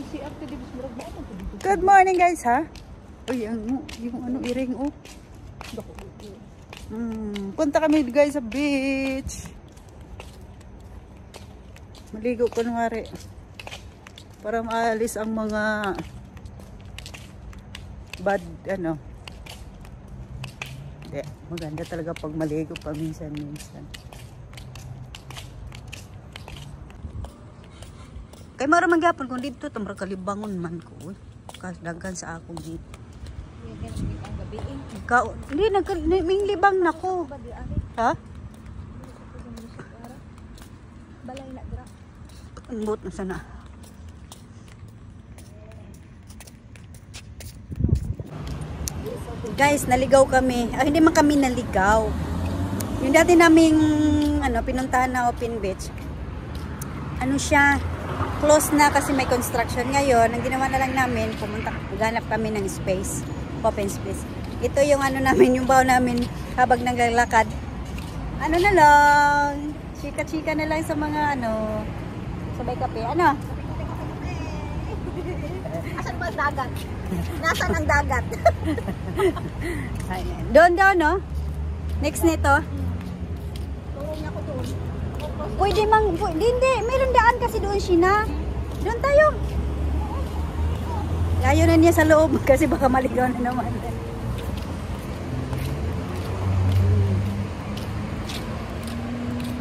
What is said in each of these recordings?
Good morning guys ha. Uy, yung ano iring oh. Punta kami guys sa beach. Maligo kunwari. Para maalis ang mga bad ano. Maganda talaga pag maligo paminsan-minsan. Kay mara man gyapon kung dito tamra kalibangon man ko. Kasdagan sa akong dito. Ikaw, hindi may libang nako. Ha? Balay na dira. Ang boat na sana. Guys, naligaw kami. Hindi man kami naligaw. Yung dati naming pinuntahan na open beach. Ano siya? Close na kasi may construction ngayon. Ang ginawa na lang namin, ganap kami ng space. Open space. Ito yung namin, yung baw namin habang naglalakad. Ano na lang. Chika-chika na lang sa mga sabay kape. Ano? Asan ba dagat? Nasaan ang dagat? Doon daw, no? Next nito. Turong ako doon. Pwede mang, hindi. Mayroon daan kasi doon Sina. Doon tayo. Layo na niya sa loob kasi baka maligaw na naman.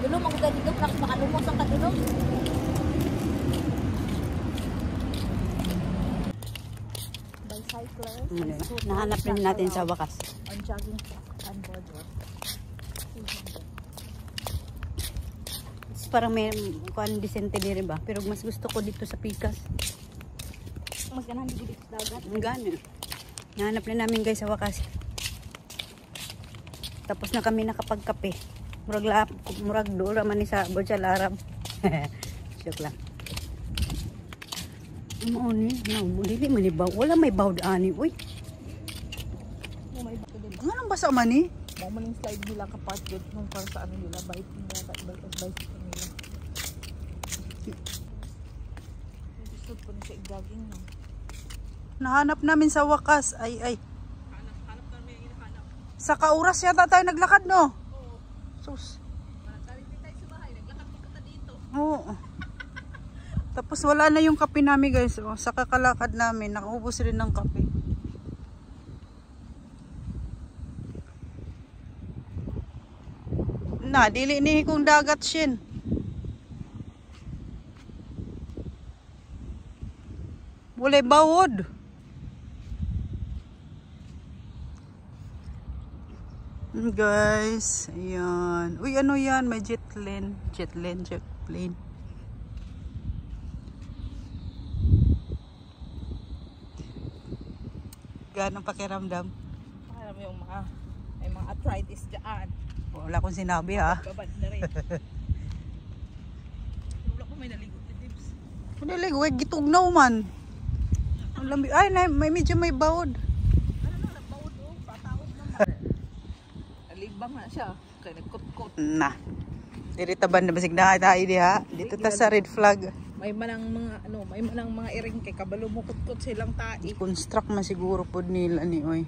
Dulong ako dito, baka lumos ang kadulong. Nahanap rin natin sa wakas. On jogging on boardwalk. Parang may kuan disente din ba? Pero mas gusto ko dito sa Pikas. Mas ganahan dito sa dagat. Ang gana. Nahanap na namin guys sa wakas. Tapos na kami nakapagkape. Murag doon man ni sa Burj Al Arab. Joke lang. Ano ni? Dili man ibaw. Wala may bawd ani, uy. Anong basa man ni? Mo maning slide nila kapag dito nung para sa nila bike nila, bike nila. Gusto ko na siya i-jogging no. Nahanap namin sa wakas. Ay. Hanap namin yung hinahanap. Sa kauras yata tayo naglakad no? Oo. Sus. Galing tayo sa bahay, naglakad pa dito. Oo. Tapos wala na yung kape namin guys. Oh, sa kakalakad namin, nakaubos rin ng kape. Na, dili ni kung dagat shin. Wala bawod. Guys, ayan. Uy, ano yan? May jet plane. Ganong pakiramdam? Pakiramdam yung may mga arthritis dyan. Wala akong sinabi ha. Babad na rin. Wala ko may naligo. Naligo, gitugnaw man. Ay, may medyo may bawod. Nagbawod o? Pataod naman. Nalibang na siya. Kaya nagkot-kot. Na. Dirita ba na basig na tayo diha? Dito ta sa red flag. May manang mga iring kay kabalo mo kot-kot silang tae. Construct man siguro pod nila ni oy.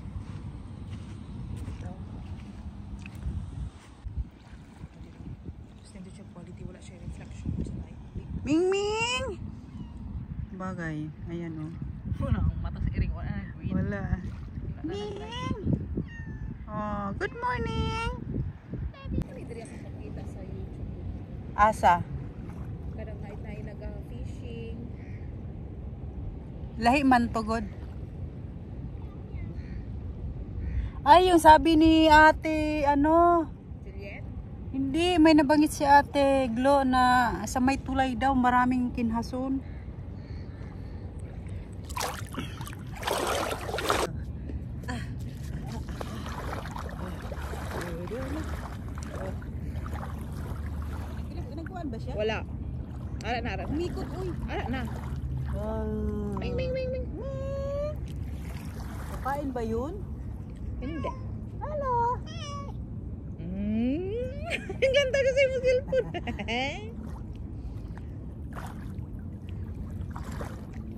Ming! Bagay. Ayan o. Wala ang mata sa iring. Wala. Ming! Oh, good morning! Asa? Kadang tayo nag-fishing. Lahi man to god. Ay, yung sabi ni ate, hindi, may nabangit si ate Glo na sa may tulay daw maraming kinhason. Nagkuhan ba siya? Wala. Ara na. Umikot, uy. Ara na. Ming. Kapain ba yun? Hindi. Hello. Ang ganda kasi mo cellphone.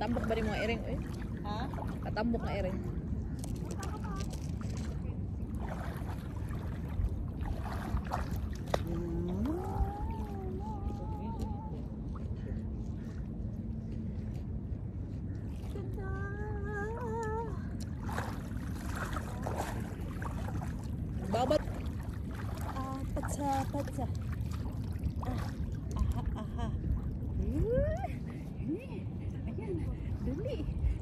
Katambok ba rin mga ering? Eh? Ha? Katambok na ering. Babat. Patsa. Aha. Ayan.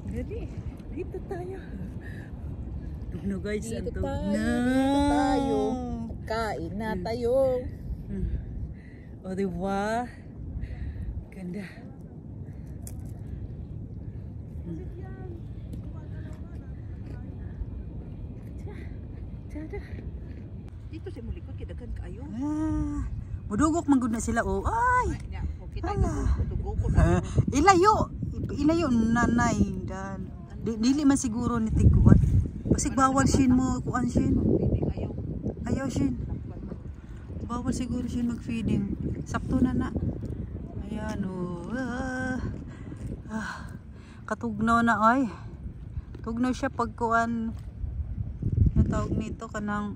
Dali. Dito tayo. Ano guys, Dito antog tayo, na. dito tayo. Kain na tayo. O, diba? Ganda. Tada. Dito sa mulikod, kidagan kayo. Mudugok manggod na sila. Oh, ay! Kita dugo ko. Ilayo nanay dan. Dili man siguro ni tiguan. Basig bawal shin mo kuan shin. Ayaw shin. Bawal siguro shin mag-feeding. Sakto na na. Ayan oh. Katugnaw na ay. Tugnaw siya pag kuan. Yung tawag nito kanang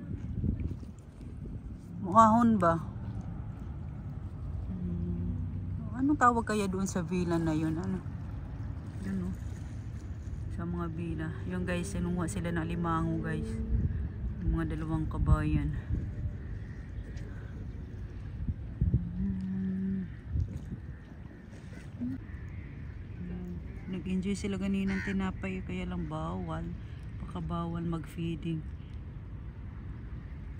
muahon ba? Anong tawag kaya doon sa villa na yun? Ano? Yun oh. Sa mga villa. Yung guys, sinuha sila ng limango guys. Yung mga dalawang kabayan. Nag-enjoy sila ganinang tinapay. Kaya lang bawal. Bawal mag-feeding.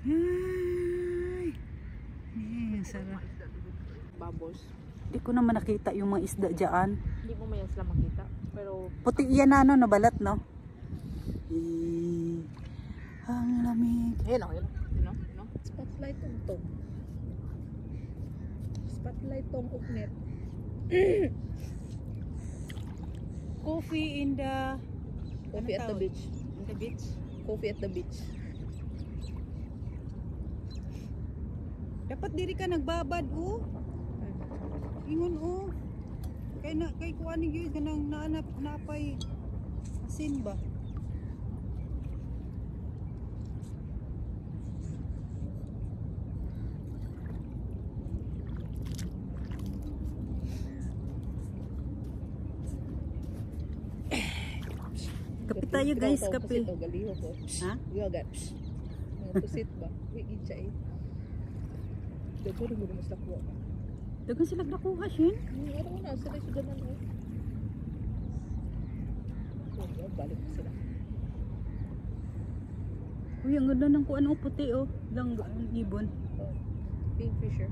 Ay! Sarap. Babos. Hindi ko naman nakita yung mga isda dyan. Hindi mo mayan sila makita. Pero Puti yan na no, nabalat no? Ang lamig. yun know? Spotlight tong. Spotlight tong uknet. Coffee in the... Coffee at the beach. In the beach? Coffee at the beach. Dapat diri ka nagbabad oh. Ingon oh. Kay kuan ni gyud kanang naanap napay asin ba? Kape tayo guys, kape. Ha? Gagat. Mga pusit ba? Wigid siya eh. Dago na mo mas lakwa. Dagan sila nakuha shin. Ano na, sila yung sudanan mo. Balik na sila. Uy, ang ganda ng kuan oh, puti oh. Lang ibon. Kingfisher.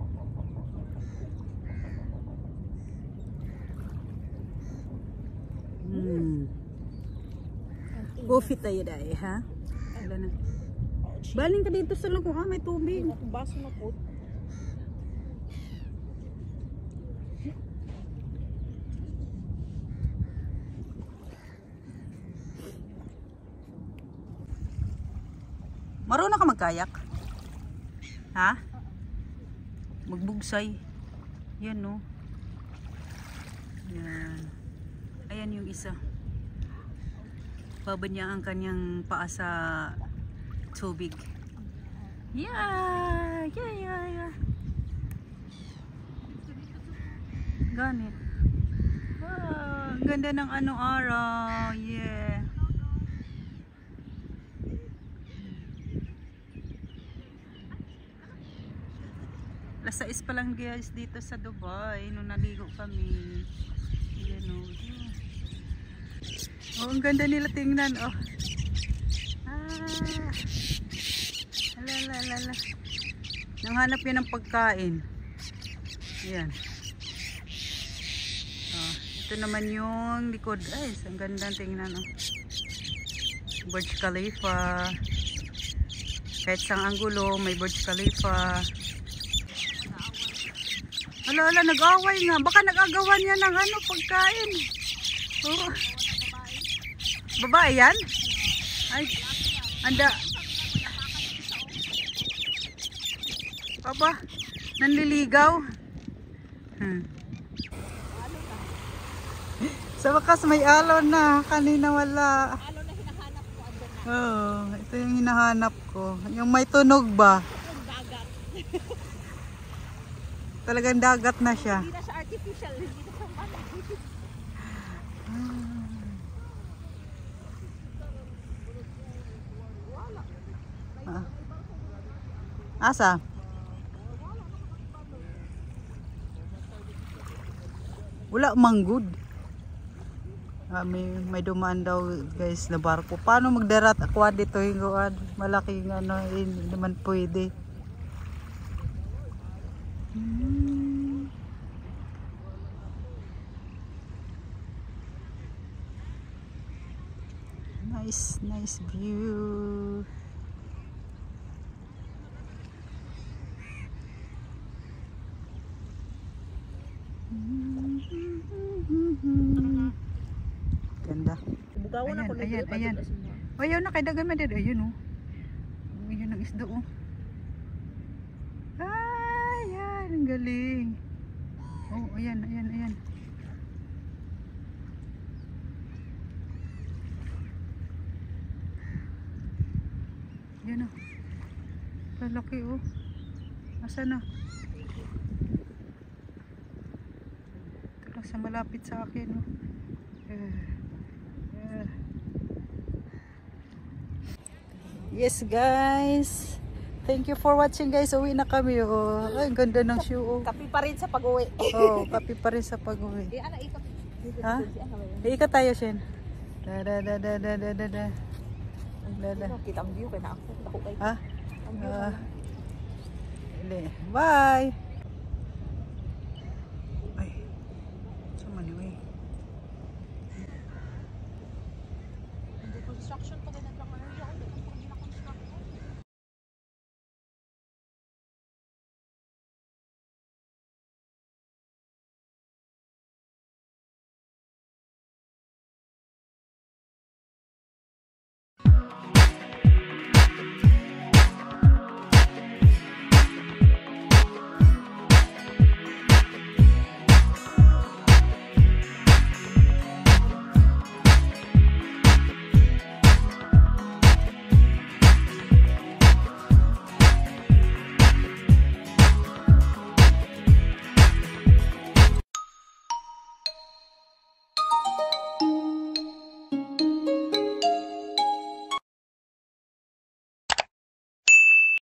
Coffee tayo dahil ha? Wala na. Baling ka dito sa lago ha, may tubig. Baso na po. Marunong ka magkayak? Ha? Magbugsay. Yan no. Yan. Ayan yung isa. Babad niya ang kanyang paa sa tubig. Yeah! Ganit. Ah, ang ganda ng ano araw. Yeah. Alas 6 pa lang guys dito sa Dubai nung naligo kami. Ayan o. Oh, ang ganda nila tingnan oh. Alala. Nanghanap yan ng pagkain. Ayan. Oh, ito naman yung likod. Ay, ang ganda tingnan oh. Burj Khalifa. Kahit sang anggulo may Burj Khalifa. Ala, nag-away nga. Baka nag-agawan niya ng ano, pagkain. Oh. Babae yan? Ay, anda. Papa, nanliligaw. Sa wakas may alon na. Kanina wala. Ano na hinahanap ko andyan na. Oo, ito yung hinahanap ko. Yung may tunog ba? Yung dagat. Talagang dagat na siya. Hindi na siya artificial. Hindi na siya man. Ah. Asa? Wala manggod. May dumaan daw guys na barko. Paano magdarat ako dito yung malaking ano, hindi naman pwede. Nice view. Ganda. Bugawan ako na Ayan, ayan. Oh, ayun na, kay dagan man din. Ayun oh. Ayun ang isda oh. Ayan, ang galing. Oh, ayan. Ayan oh. Lalaki oh. Asa na? Ito lang sa malapit sa akin oh. Yes guys, thank you for watching guys. Uwi na kami oh. Ay, ang ganda ng shoe oh. Kapi pa rin sa pag-uwi. Oh, kapi pa rin sa pag-uwi. Ana ikot. Ha? Iikat tayo, Shen. Da. Kita ang view kay na ako. Dako kay. Ha? Ang view. Hindi. Bye! Ay. Saan man yun eh? Hindi construction